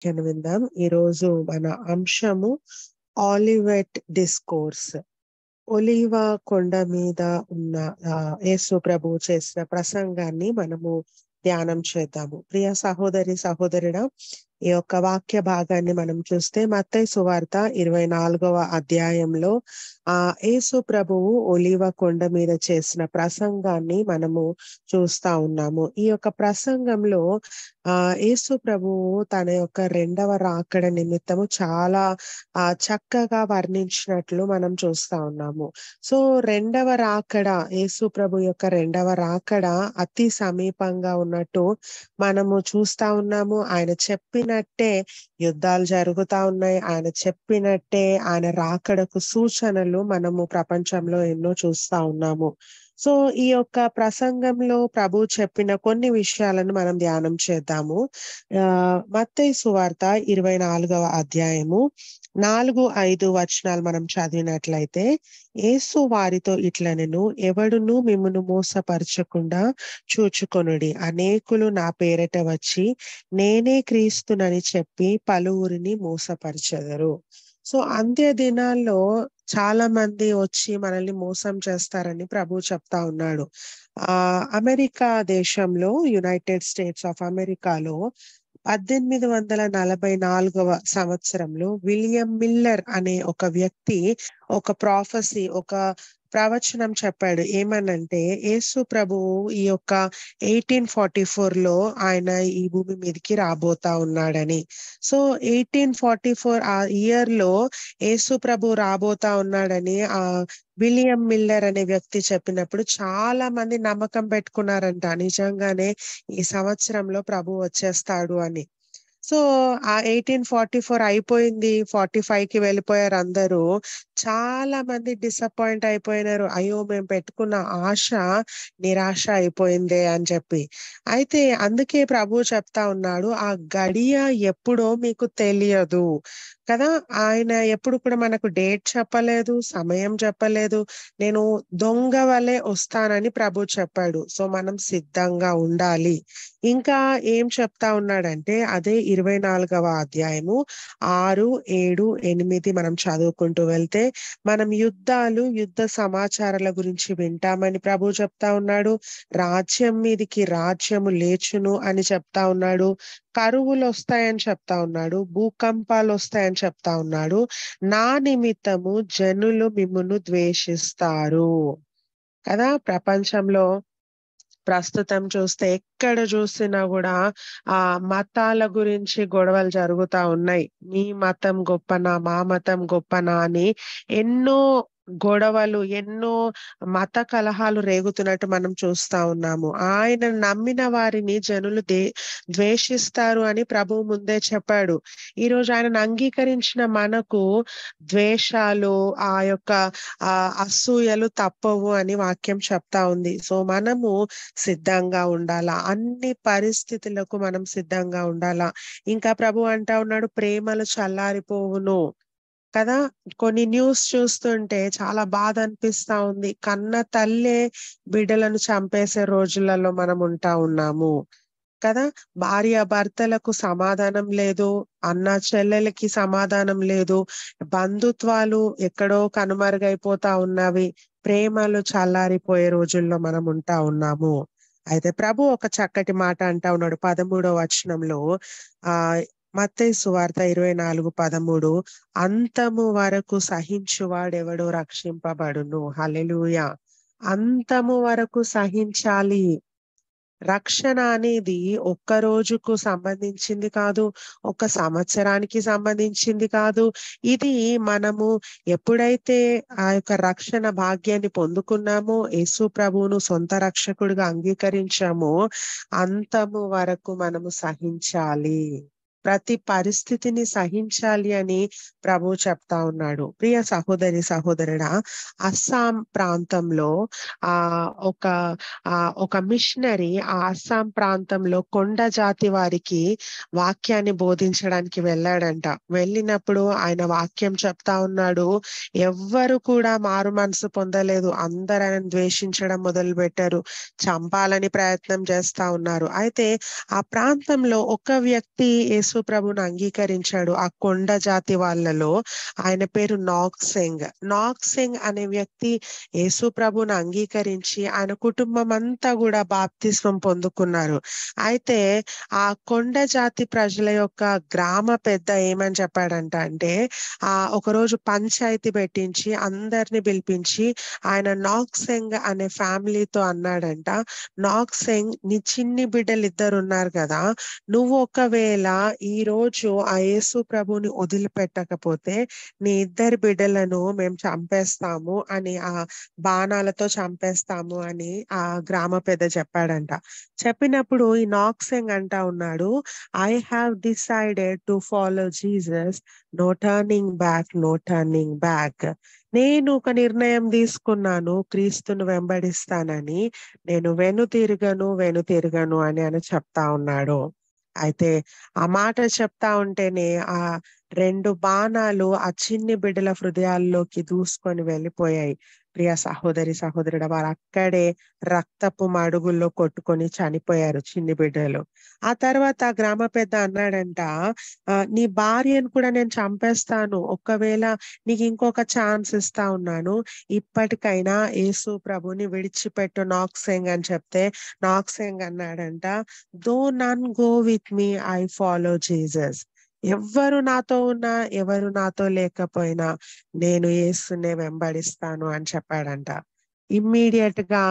వాక్యాన్ని విందాం. ఈరోజు మన అంశము ఆలివెట్ డిస్కోర్స్. ఒలీవ కొండ మీద ఉన్న యేసు ప్రభువు చేసిన ప్రసంగాన్ని మనము ధ్యానం చేద్దాము. ప్రియ సహోదరి సహోదరుడా, ఈ యొక్క వాక్య భాగాన్ని మనం చూస్తే మత్తయి సువార్త 24వ అధ్యాయంలో యేసు ప్రభువు ఒలీవ కొండ మీద చేసిన ప్రసంగాన్ని మనము చూస్తా ఉన్నాము. ఈ యొక్క ప్రసంగంలో యేసు ప్రభువు తన యొక్క రెండవ రాకడ నిమిత్తము చాలా చక్కగా వర్ణించినట్లు మనం చూస్తా ఉన్నాము. సో రెండవ రాకడ, యేసు ప్రభు యొక్క రెండవ రాకడ అతి సమీపంగా ఉన్నట్టు మనము చూస్తా ఉన్నాము. ఆయన చెప్పినట్టే యుద్ధాలు జరుగుతా ఉన్నాయి. ఆయన చెప్పినట్టే ఆయన రాకడకు సూచనలు మనము ప్రపంచంలో ఎన్నో చూస్తా ఉన్నాము. సో ఈ యొక్క ప్రసంగంలో ప్రభు చెప్పిన కొన్ని విషయాలను మనం ధ్యానం చేద్దాము. మత్తయి సువార్త 24వ అధ్యాయము 4-5 వచనాలు మనం చదివినట్లయితే, యేసు వారితో ఇట్లనెను, ఎవడును మిమ్మును మోసపరచకుండా చూచుకొనుడి. అనేకులు నా పేరట వచ్చి నేనే క్రీస్తునని చెప్పి పలువురిని మోసపరచెదరు. సో అంత్య దినాల్లో చాలా మంది వచ్చి మనల్ని మోసం చేస్తారని ప్రభు చెప్తా ఉన్నాడు. అమెరికా దేశంలో, యునైటెడ్ స్టేట్స్ ఆఫ్ అమెరికాలో 1844వ సంవత్సరంలో విలియం మిల్లర్ అనే ఒక వ్యక్తి ఒక ప్రాఫెసీ, ఒక ప్రవచనం చెప్పాడు. ఏమనంటే, యేసు ప్రభువు ఈ యొక్క 1844లో ఆయన ఈ భూమి మీదకి రాబోతా ఉన్నాడని. సో 1844 ఆ ఇయర్ లో యేసు ప్రభు రాబోతా ఉన్నాడని విలియం మిల్లర్ అనే వ్యక్తి చెప్పినప్పుడు చాలా మంది నమ్మకం పెట్టుకున్నారంట, నిజంగానే ఈ సంవత్సరంలో ప్రభు వచ్చేస్తాడు అని. సో 1844 అయిపోయింది, 45కి వెళ్ళిపోయారు అందరూ. చాలా మంది డిసప్పాయింట్ అయిపోయినారు. అయ్యో, మేము పెట్టుకున్న ఆశ నిరాశ అయిపోయిందే అని చెప్పి. అయితే అందుకే ప్రభు చెప్తా ఉన్నాడు, ఆ గడియ ఎప్పుడో మీకు తెలియదు కదా. ఆయన ఎప్పుడు కూడా మనకు డేట్ చెప్పలేదు, సమయం చెప్పలేదు. నేను దొంగ వలె వస్తానని ప్రభు చెప్పాడు. సో మనం సిద్ధంగా ఉండాలి. ఇంకా ఏం చెప్తా ఉన్నాడంటే, అదే 24వ అధ్యాయము 6, 7, 8 మనం చదువుకుంటూ వెళ్తే, మనం యుద్ధ సమాచారాల గురించి వింటామని ప్రభు చెప్తా ఉన్నాడు. రాజ్యం మీదికి రాజ్యము లేచును అని చెప్తా ఉన్నాడు. కరువులు వస్తాయని చెప్తా ఉన్నాడు. భూకంపాలు వస్తాయని చెప్తా ఉన్నాడు. నా నిమిత్తము జనులు మిమ్మును ద్వేషిస్తారు కదా. ప్రపంచంలో ప్రస్తుతం చూస్తే ఎక్కడ చూసినా కూడా మతాల గురించి గొడవలు జరుగుతా ఉన్నాయి. మీ మతం గొప్పనా, మా మతం గొప్పనా అని ఎన్నో గొడవలు, ఎన్నో మత కలహాలు రేగుతున్నట్టు మనం చూస్తా ఉన్నాము. ఆయన నమ్మిన వారిని జనులు ద్వేషిస్తారు అని ప్రభువు ముందే చెప్పాడు. ఈరోజు ఆయనను అంగీకరించిన మనకు ద్వేషాలు, ఆ యొక్క అసూయలు తప్పవు అని వాక్యం చెప్తా ఉంది. సో మనము సిద్ధంగా ఉండాలా, అన్ని పరిస్థితులకు మనం సిద్ధంగా ఉండాలా. ఇంకా ప్రభు అంటా ఉన్నాడు, ప్రేమలు చల్లారిపోవును కదా. కొన్ని న్యూస్ చూస్తుంటే చాలా బాధ అనిపిస్తా ఉంది. కన్న తల్లే బిడ్డలను చంపేసే రోజులలో మనం ఉంటా ఉన్నాము కదా. భార్య భర్తలకు సమాధానం లేదు, అన్న చెల్లెలకి సమాధానం లేదు, బంధుత్వాలు ఎక్కడో కనుమరుగైపోతా ఉన్నవి, ప్రేమలు చల్లారిపోయే రోజుల్లో మనం ఉంటా ఉన్నాము. అయితే ప్రభు ఒక చక్కటి మాట అంటా ఉన్నాడు 13వ వచనంలో. మత్తయి సువార్త 24:13, అంతము వరకు సహించువాడెవడో రక్షింపబడును. హల్లెలూయా. అంతము వరకు సహించాలి. రక్షణ అనేది ఒక్క రోజుకు సంబంధించింది కాదు, ఒక సంవత్సరానికి సంబంధించింది కాదు. ఇది మనము ఎప్పుడైతే ఆ యొక్క రక్షణ భాగ్యాన్ని పొందుకున్నామో, యేసు ప్రభువును సొంత రక్షకుడిగా అంగీకరించామో, అంతము వరకు మనము సహించాలి. ప్రతి పరిస్థితిని సహించాలి అని ప్రభు చెప్తా ఉన్నాడు. ప్రియ సహోదరి సహోదరుడా, అస్సాం ప్రాంతంలో ఒక మిషనరీ ఆ అస్సాం ప్రాంతంలో కొండ జాతి వారికి వాక్యాన్ని బోధించడానికి వెళ్ళాడంట. వెళ్ళినప్పుడు ఆయన వాక్యం చెప్తా ఉన్నాడు, ఎవ్వరు కూడా మారు మనసు పొందలేదు. అందరూ ఆయనను ద్వేషించడం మొదలు పెట్టారు, చంపాలని ప్రయత్నం చేస్తా ఉన్నారు. అయితే ఆ ప్రాంతంలో ఒక వ్యక్తి యేసు ప్రభుని అంగీకరించాడు. ఆ కొండ జాతి వాళ్ళలో ఆయన పేరు నాక్సెంగ్. నాక్సెంగ్ అనే వ్యక్తి యేసు ప్రభుని అంగీకరించి ఆయన కుటుంబం అంతా కూడా బాప్తిస్మం పొందుకున్నారు. అయితే ఆ కొండ జాతి ప్రజల యొక్క గ్రామ పెద్ద ఏమని చెప్పాడంట అంటే ఒకరోజు పంచాయతీ పెట్టించి అందరిని పిలిపించి ఆయన నాక్సెంగ్ అనే ఫ్యామిలీతో అన్నాడంట, నాక్సెంగ్ నీ చిన్ని బిడ్డలు ఇద్దరు ఉన్నారు కదా, నువ్వు ఒకవేళ ఈ రోజు ఆ యేసు ప్రభుని వదిలిపెట్టకపోతే నీ ఇద్దరు బిడ్డలను మేము చంపేస్తాము అని, ఆ బాణాలతో చంపేస్తాము అని ఆ గ్రామ పెద్ద చెప్పాడంట. చెప్పినప్పుడు ఈ నాక్సెంగ్ అంటా ఉన్నాడు, I have decided to follow Jesus, no turning back, no turning back. నేను ఒక నిర్ణయం తీసుకున్నాను, క్రీస్తును వెంబడిస్తానని, నేను వెనుతిరగను అని చెప్తా ఉన్నాడు. అయితే ఆ మాట చెప్తా ఉంటేనే ఆ 2 బాణాలు ఆ చిన్ని బిడ్డల హృదయాల్లోకి దూసుకొని వెళ్ళిపోయాయి. ప్రియ సహోదరి సహోదరుడా, వారు అక్కడే రక్తపు మడుగుల్లో కొట్టుకొని చనిపోయారు చిన్ని బిడ్డలు. ఆ తర్వాత గ్రామ పెద్ద అన్నాడంట, నీ భార్యను కూడా నేను చంపేస్తాను, ఒకవేళ నీకు ఇంకొక ఛాన్స్ ఇస్తా ఉన్నాను, ఇప్పటికైనా యేసు ప్రభుని విడిచిపెట్టు నాక్సెంగ్ అని చెప్తే నాక్సెంగ్ అన్నాడంట, though none go with me, I follow Jesus. ఎవ్వరు నాతో ఉన్నా ఎవరు నాతో లేకపోయినా నేను యేసునే వెంబడిస్తాను అని చెప్పాడంట. ఇమ్మీడియట్ గా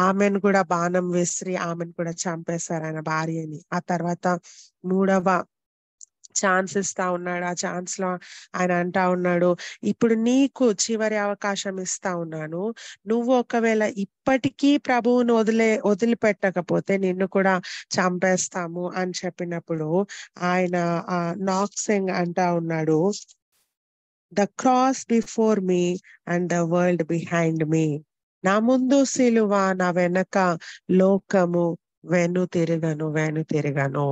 ఆమెను కూడా బాణం విసిరి ఆమెను కూడా చంపేశారు ఆయన భార్యని. ఆ తర్వాత 3వ ఛాన్స్ ఇస్తా ఉన్నాడు. ఆ ఛాన్స్ లో ఆయన అంటా ఉన్నాడు, ఇప్పుడు నీకు చివరి అవకాశం ఇస్తా ఉన్నాను, నువ్వు ఒకవేళ ఇప్పటికీ ప్రభువును వదిలిపెట్టకపోతే నిన్ను కూడా చంపేస్తాము అని చెప్పినప్పుడు ఆయన నాక్సెంగ్ అంటా ఉన్నాడు, the cross before me and the world behind me. నా ముందు సిలువ, నా వెనక లోకము, వెను తిరగను.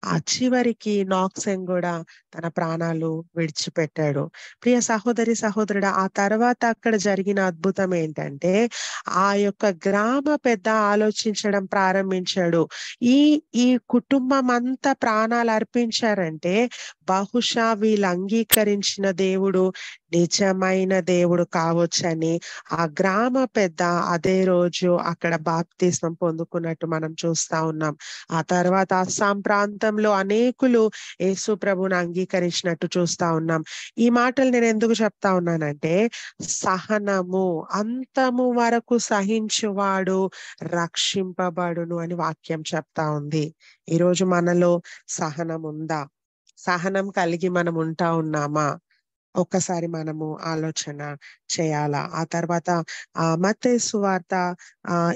ఆ చివరికి నాక్సెంగ్ కూడా తన ప్రాణాలు విడిచిపెట్టాడు. ప్రియ సహోదరి సహోదరుడా, ఆ తర్వాత అక్కడ జరిగిన అద్భుతం ఏంటంటే ఆ యొక్క గ్రామ పెద్ద ఆలోచించడం ప్రారంభించాడు. ఈ ఈ కుటుంబం అంతా ప్రాణాలు అర్పించారంటే బహుశా వీళ్ళు అంగీకరించిన దేవుడు నిజమైన దేవుడు కావచ్చని ఆ గ్రామ పెద్ద అదే రోజు అక్కడ బాప్తిస్మం పొందుకున్నట్టు మనం చూస్తా ఉన్నాం. ఆ తర్వాత అస్సాం ప్రాంతంలో అనేకులు యేసు ప్రభువుని అంగీకరించినట్టు చూస్తా ఉన్నాం. ఈ మాటలు నేను ఎందుకు చెప్తా ఉన్నానంటే, సహనము అంతము వరకు సహించువాడు రక్షింపబడును అని వాక్యం చెప్తా ఉంది. ఈరోజు మనలో సహనం ఉందా? సహనం కలిగి మనం ఉంటా ఉన్నామా? ఒక్కసారి మనము ఆలోచన చేయాలా. ఆ తర్వాత మత్తయి సువార్త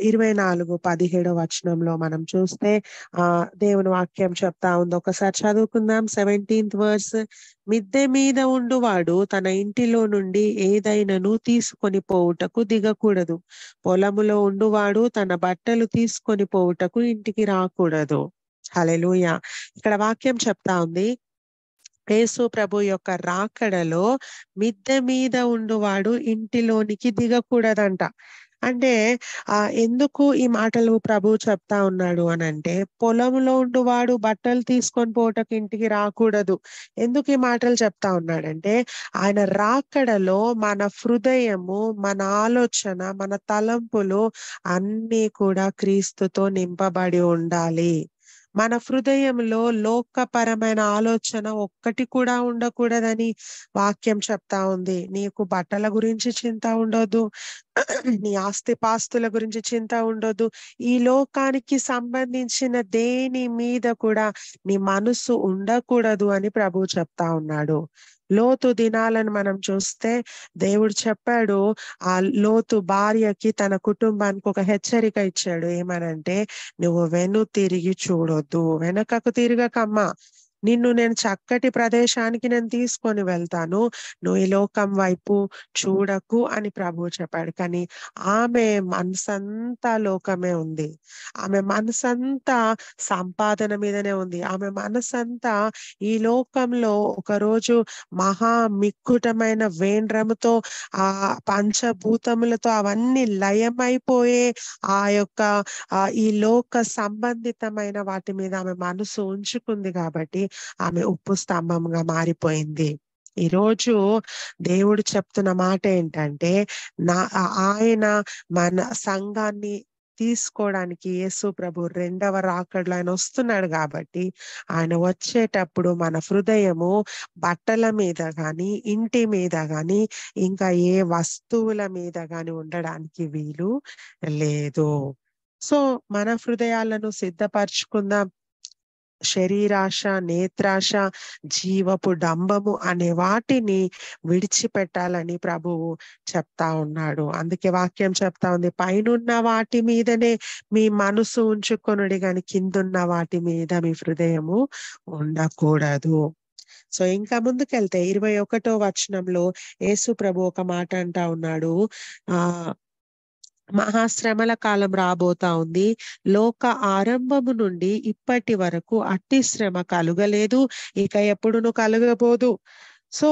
24:17 వచనంలో మనం చూస్తే దేవుని వాక్యం చెప్తా ఉంది. ఒకసారి చదువుకుందాం. 17th verse. మిద్దె మీద ఉండువాడు తన ఇంటిలో నుండి ఏదైనను తీసుకొని పోవుటకు దిగకూడదు, పొలములో ఉండువాడు తన బట్టలు తీసుకొని పోవుటకు ఇంటికి రాకూడదు. హల్లెలూయా. ఇక్కడ వాక్యం చెప్తా ఉంది, యేసు ప్రభు యొక్క రాకడలో మిద్దె మీద ఉండువాడు ఇంటిలోనికి దిగకూడదంట. అంటే ఎందుకు ఈ మాటలు ప్రభు చెప్తా ఉన్నాడు అనంటే, పొలంలో ఉండువాడు బట్టలు తీసుకొని పోవటకు ఇంటికి రాకూడదు. ఎందుకు ఈ మాటలు చెప్తా ఉన్నాడంటే, ఆయన రాకడలో మన హృదయము, మన ఆలోచన, మన తలంపులు అన్నీ కూడా క్రీస్తుతో నింపబడి ఉండాలి. మన హృదయంలో లోకపరమైన ఆలోచన ఒక్కటి కూడా ఉండకూడదని వాక్యం చెప్తా ఉంది. నీకు బట్టల గురించి చింత ఉండొద్దు, నీ ఆస్తిపాస్తుల గురించి చింత ఉండొద్దు, ఈ లోకానికి సంబంధించిన దేని మీద కూడా నీ మనసు ఉండకూడదు అని ప్రభువు చెప్తా ఉన్నాడు. లోతు దినాలను మనం చూస్తే దేవుడు చెప్పాడు, ఆ లోతు భార్యకి తన కుటుంబానికి ఒక హెచ్చరిక ఇచ్చాడు. ఏమనంటే, నువ్వు తిరిగి చూడొద్దు, వెనకకు తిరగకమ్మా, నిన్ను నేను చక్కటి ప్రదేశానికి నేను తీసుకొని వెళ్తాను, నువ్వు ఈ లోకం వైపు చూడకు అని ప్రభువు చెప్పాడు. కానీ ఆమె మనసంతా లోకమే ఉంది, ఆమె మనసంతా సంపాదన మీదనే ఉంది, ఆమె మనసంతా ఈ లోకంలో ఒకరోజు మహా మిక్కుటమైన వేండ్రముతో ఆ పంచభూతములతో అవన్నీ లయమైపోయే ఆ యొక్క ఈ లోక సంబంధితమైన వాటి మీద ఆమె మనసు ఉంచుకుంది కాబట్టి ఆమె ఉప్పు స్తంభంగా మారిపోయింది. ఈరోజు దేవుడు చెప్తున్న మాట ఏంటంటే, ఆయన మన సంఘాన్ని తీసుకోవడానికి యేసు ప్రభు రెండవ రాకడలో ఆయన వస్తున్నాడు కాబట్టి, ఆయన వచ్చేటప్పుడు మన హృదయము బట్టల మీద గాని, ఇంటి మీద గాని, ఇంకా ఏ వస్తువుల మీద గాని ఉండడానికి వీలు లేదు. సో మన హృదయాలను సిద్ధపరచుకుందాం. శరీరాశ, నేత్రాశ, జీవపు డంబము అనే వాటిని విడిచిపెట్టాలని ప్రభువు చెప్తా ఉన్నాడు. అందుకే వాక్యం చెప్తా ఉంది, పైనున్న వాటి మీదనే మీ మనసు ఉంచుకొనుడి గాని కిందున్న వాటి మీద మీ హృదయము ఉండకూడదు. సో ఇంకా ముందుకెళ్తే 21వ వచనంలో యేసు ప్రభు ఒక మాట అంటా ఉన్నాడు. ఆ మహాశ్రమల కాలం రాబోతా ఉంది. లోక ఆరంభము నుండి ఇప్పటి వరకు అట్టి శ్రమ కలుగలేదు, ఇక ఎప్పుడును కలుగబోదు. సో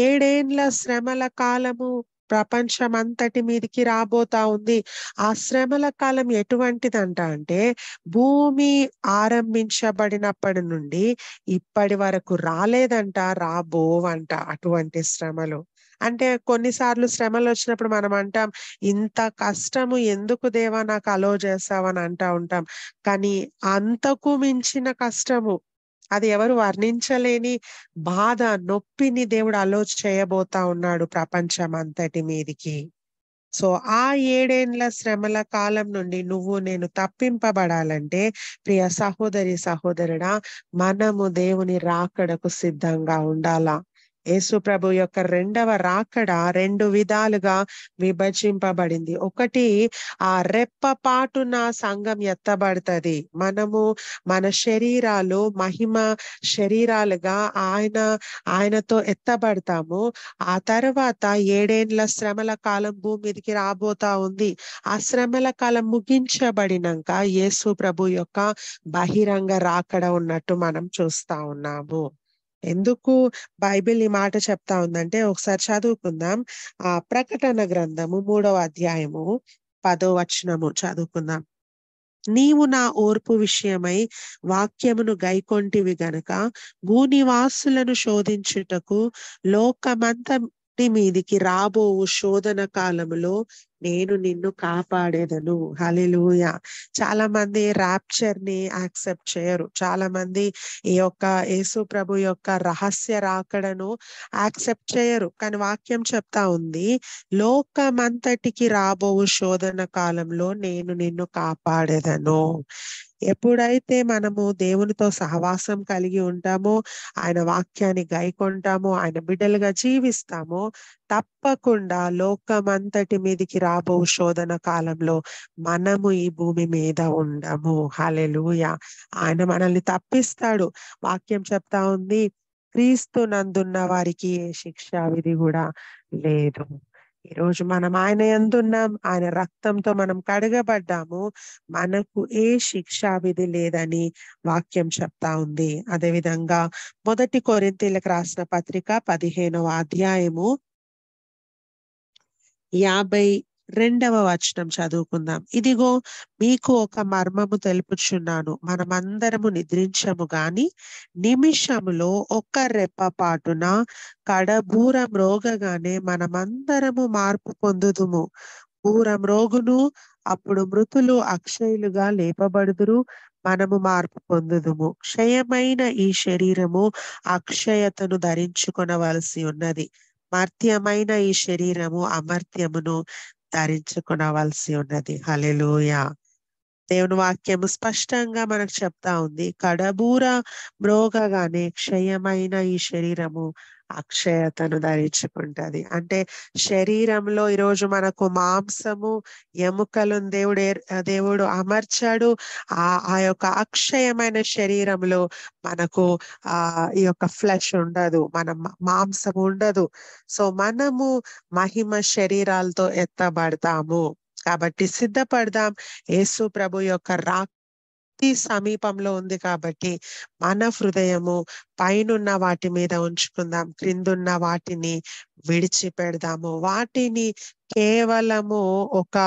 7 ఏండ్ల శ్రమల కాలము ప్రపంచం అంతటి మీదికి రాబోతా ఉంది. ఆ శ్రమల కాలం ఎటువంటిదంట అంటే, భూమి ఆరంభించబడినప్పటి నుండి ఇప్పటి వరకు రాలేదంట, రాబోవంట అటువంటి శ్రమలు. అంటే కొన్నిసార్లు శ్రమలు వచ్చినప్పుడు మనం అంటాం, ఇంత కష్టము ఎందుకు దేవా నాకు అలో చేసావని అంటా ఉంటాం. కానీ అంతకు మించిన కష్టము, అది ఎవరు వర్ణించలేని బాధ, నొప్పిని దేవుడు అలో చేయబోతా ఉన్నాడు ప్రపంచం అంతటి మీదికి. సో ఆ 7 ఏండ్ల శ్రమల కాలం నుండి నువ్వు నేను తప్పింపబడాలంటే, ప్రియ సహోదరి సహోదరుడా, మనము దేవుని రాకడకు సిద్ధంగా ఉండాలా. యేసు ప్రభు యొక్క రెండవ రాకడ 2 విధాలుగా విభజింపబడింది. ఒకటి, ఆ రెప్పపాటున సంఘం ఎత్తబడుతది. మనము మన శరీరాలు మహిమ శరీరాలుగా ఆయనతో ఎత్తబడతాము. ఆ తర్వాత 7 ఏండ్ల శ్రమల కాలం భూమి మీదకి రాబోతా ఉంది. ఆ శ్రమల కాలం ముగించబడినాక యేసు ప్రభు యొక్క బహిరంగ రాకడ ఉన్నట్టు మనం చూస్తా ఉన్నాము. ఎందుకు బైబిల్ ఈ మాట చెప్తా ఉందంటే, ఒకసారి చదువుకుందాం. ప్రకటన గ్రంథము 3వ అధ్యాయము 10వ వచనము చదువుకుందాం. నీవు నా ఓర్పు విషయమై వాక్యమును గైకొంటివి గనక భూనివాసులను శోధించుటకు లోకమంతటి మీదికి రాబోవు శోధన కాలములో నేను నిన్ను కాపాడేదను. హల్లెలూయా. చాలా మంది రాప్చర్ ని యాక్సెప్ట్ చేయరు. చాలా మంది ఈ యొక్క యేసు ప్రభు యొక్క రహస్య రాకడను యాక్సెప్ట్ చేయరు. కానీ వాక్యం చెప్తా ఉంది, లోకమంతటికి రాబోవు శోధన కాలంలో నేను నిన్ను కాపాడేదను. ఎప్పుడైతే మనము దేవునితో సహవాసం కలిగి ఉంటామో, ఆయన వాక్యాన్ని గైకొంటామో, ఆయన బిడ్డలుగా జీవిస్తామో, తప్పకుండా లోకమంతటి మీదికి రాబో శోధన కాలంలో మనము ఈ భూమి మీద ఉండము. హల్లెలూయా. ఆయన మనల్ని తప్పిస్తాడు. వాక్యం చెప్తా ఉంది, క్రీస్తు నందున్న వారికి ఏ శిక్షా విధి కూడా లేదు. ఈరోజు మనం ఆయన యందున్నాం, ఆయన రక్తంతో మనం కడగబడ్డాము, మనకు ఏ శిక్షా విధి లేదని వాక్యం చెప్తా ఉంది. అదేవిధంగా 1 కొరింథీయులకు రాసిన పత్రిక 15వ అధ్యాయము 52వ వచనం చదువుకుందాం. ఇదిగో మీకు ఒక మర్మము తెలుపుచున్నాను, మనమందరము నిద్రించము గాని నిమిషములో ఒక్క రెప్పపాటున కడబూర మ్రోగగానే మనమందరము మార్పు పొందుదుము. బూర మ్రోగును, అప్పుడు మృతులు అక్షయులుగా లేపబడుదురు, మనము మార్పు పొందుదుము. క్షయమైన ఈ శరీరము అక్షయతను ధరించుకొనవలసి ఉన్నది, మర్త్యమైన ఈ శరీరము అమర్త్యమును ధరించుకొనవలసి ఉన్నది. హల్లెలూయా. దేవుని వాక్యము స్పష్టంగా మనకు చెప్తా ఉంది, కడబూర మ్రోగగానే క్షయమైన ఈ శరీరము అక్షయతను ధరించుకుంటది. అంటే శరీరంలో ఈరోజు మనకు మాంసము ఎముకలను దేవుడు అమర్చాడు. ఆ యొక్క అక్షయమైన శరీరంలో మనకు ఈ యొక్క ఫ్లెష్ ఉండదు, మాంసం ఉండదు. సో మనము మహిమ శరీరాలతో ఎత్తబడతాము. కాబట్టి సిద్ధపడదాం. యేసు ప్రభు యొక్క రాకతి సమీపంలో ఉంది కాబట్టి మన హృదయము పైనున్న వాటి మీద ఉంచుకుందాం, క్రిందున్న వాటిని విడిచిపెడదాము. వాటిని కేవలము ఒక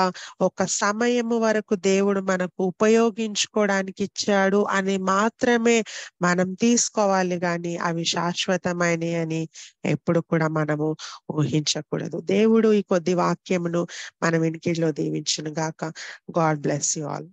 ఒక సమయము వరకు దేవుడు మనకు ఉపయోగించుకోవడానికి ఇచ్చాడు అని మాత్రమే మనం తీసుకోవాలి గాని అవి శాశ్వతమైనవి అని ఎప్పుడు కూడా మనము ఊహించకూడదు. దేవుడు ఈ కొద్ది వాక్యమును మన వెనుకలో దీవించును గాక. God bless you all.